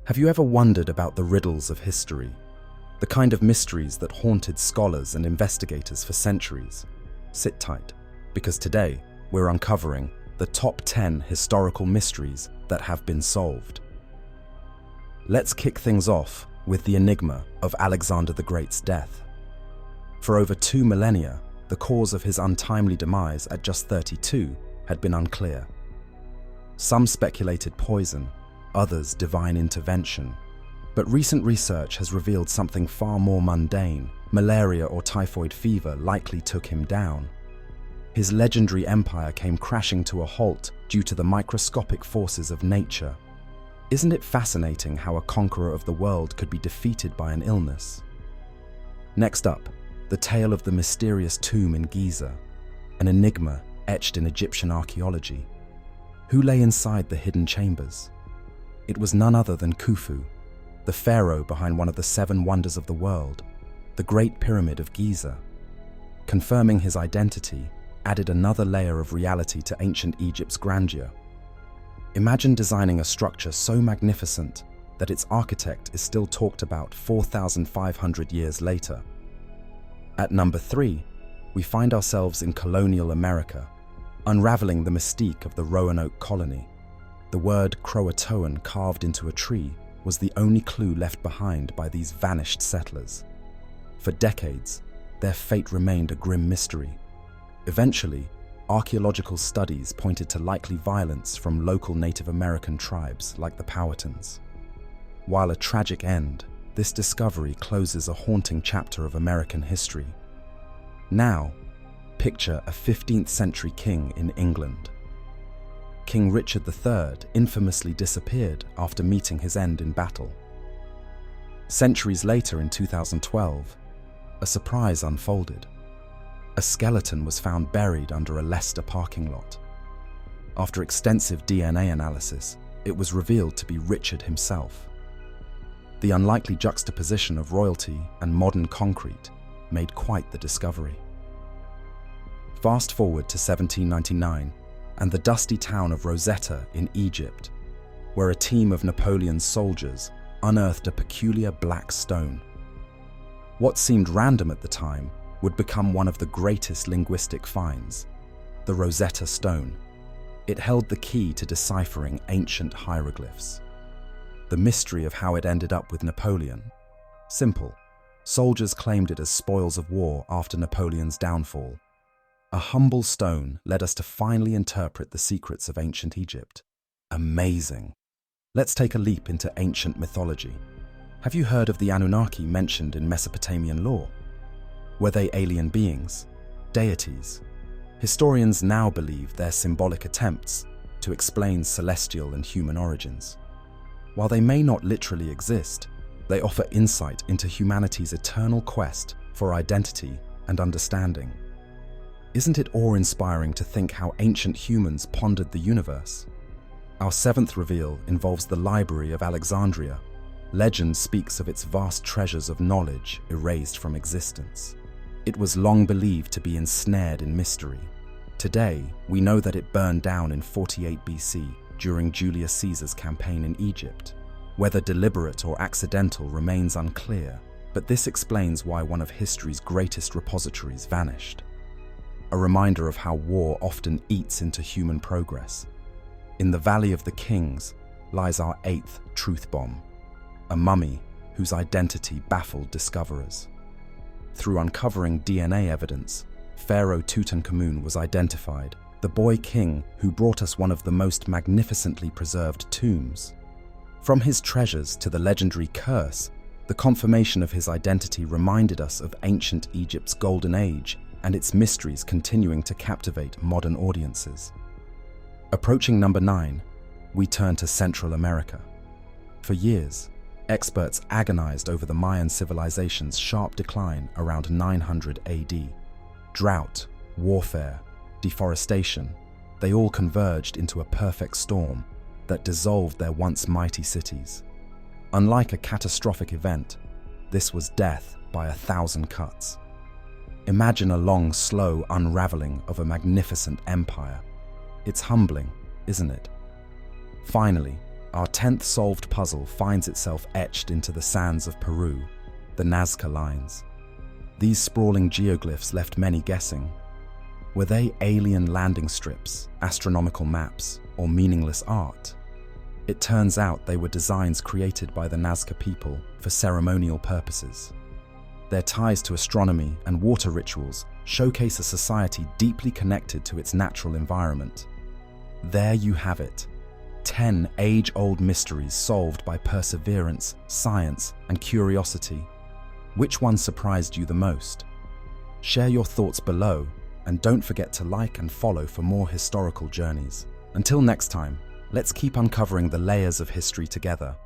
Have you ever wondered about the riddles of history? The kind of mysteries that haunted scholars and investigators for centuries? Sit tight, because today we're uncovering the top 10 historical mysteries that have been solved. Let's kick things off with the enigma of Alexander the Great's death. For over 2 millennia, the cause of his untimely demise at just 32 had been unclear. Some speculated poison, others divine intervention. But recent research has revealed something far more mundane. Malaria or typhoid fever likely took him down. His legendary empire came crashing to a halt due to the microscopic forces of nature. Isn't it fascinating how a conqueror of the world could be defeated by an illness? Next up, the tale of the mysterious tomb in Giza, an enigma etched in Egyptian archaeology. Who lay inside the hidden chambers? It was none other than Khufu, the pharaoh behind one of the 7 wonders of the world, the Great Pyramid of Giza. Confirming his identity added another layer of reality to ancient Egypt's grandeur. Imagine designing a structure so magnificent that its architect is still talked about 4,500 years later. At number 3, we find ourselves in colonial America, unraveling the mystique of the Roanoke colony. The word Croatoan carved into a tree was the only clue left behind by these vanished settlers. For decades, their fate remained a grim mystery. Eventually, archaeological studies pointed to likely violence from local Native American tribes like the Powhatans. While a tragic end, this discovery closes a haunting chapter of American history. Now, picture a 15th century king in England. King Richard III infamously disappeared after meeting his end in battle. Centuries later, in 2012, a surprise unfolded. A skeleton was found buried under a Leicester parking lot. After extensive DNA analysis, it was revealed to be Richard himself. The unlikely juxtaposition of royalty and modern concrete made quite the discovery. Fast forward to 1799, and the dusty town of Rosetta in Egypt, where a team of Napoleon's soldiers unearthed a peculiar black stone. What seemed random at the time would become one of the greatest linguistic finds, the Rosetta Stone. It held the key to deciphering ancient hieroglyphs. The mystery of how it ended up with Napoleon? Simple. Soldiers claimed it as spoils of war after Napoleon's downfall. A humble stone led us to finally interpret the secrets of ancient Egypt. Amazing. Let's take a leap into ancient mythology. Have you heard of the Anunnaki mentioned in Mesopotamian lore? Were they alien beings? Deities? Historians now believe they're symbolic attempts to explain celestial and human origins. While they may not literally exist, they offer insight into humanity's eternal quest for identity and understanding. Isn't it awe-inspiring to think how ancient humans pondered the universe? Our 7th reveal involves the Library of Alexandria. Legend speaks of its vast treasures of knowledge erased from existence. It was long believed to be ensnared in mystery. Today, we know that it burned down in 48 BC during Julius Caesar's campaign in Egypt. Whether deliberate or accidental remains unclear, but this explains why one of history's greatest repositories vanished. A reminder of how war often eats into human progress. In the Valley of the Kings lies our 8th truth bomb, a mummy whose identity baffled discoverers. Through uncovering DNA evidence, Pharaoh Tutankhamun was identified, the boy king who brought us one of the most magnificently preserved tombs. From his treasures to the legendary curse, the confirmation of his identity reminded us of ancient Egypt's golden age and its mysteries continuing to captivate modern audiences. Approaching number 9, we turn to Central America. For years, experts agonized over the Mayan civilization's sharp decline around 900 AD. Drought, warfare, deforestation, they all converged into a perfect storm that dissolved their once mighty cities. Unlike a catastrophic event, this was death by 1,000 cuts. Imagine a long, slow unraveling of a magnificent empire. It's humbling, isn't it? Finally, Our 10th solved puzzle finds itself etched into the sands of Peru, the Nazca Lines. These sprawling geoglyphs left many guessing. Were they alien landing strips, astronomical maps, or meaningless art? It turns out they were designs created by the Nazca people for ceremonial purposes. Their ties to astronomy and water rituals showcase a society deeply connected to its natural environment. There you have it, 10 age-old mysteries solved by perseverance, science, and curiosity. Which one surprised you the most? Share your thoughts below, and don't forget to like and follow for more historical journeys. Until next time, let's keep uncovering the layers of history together.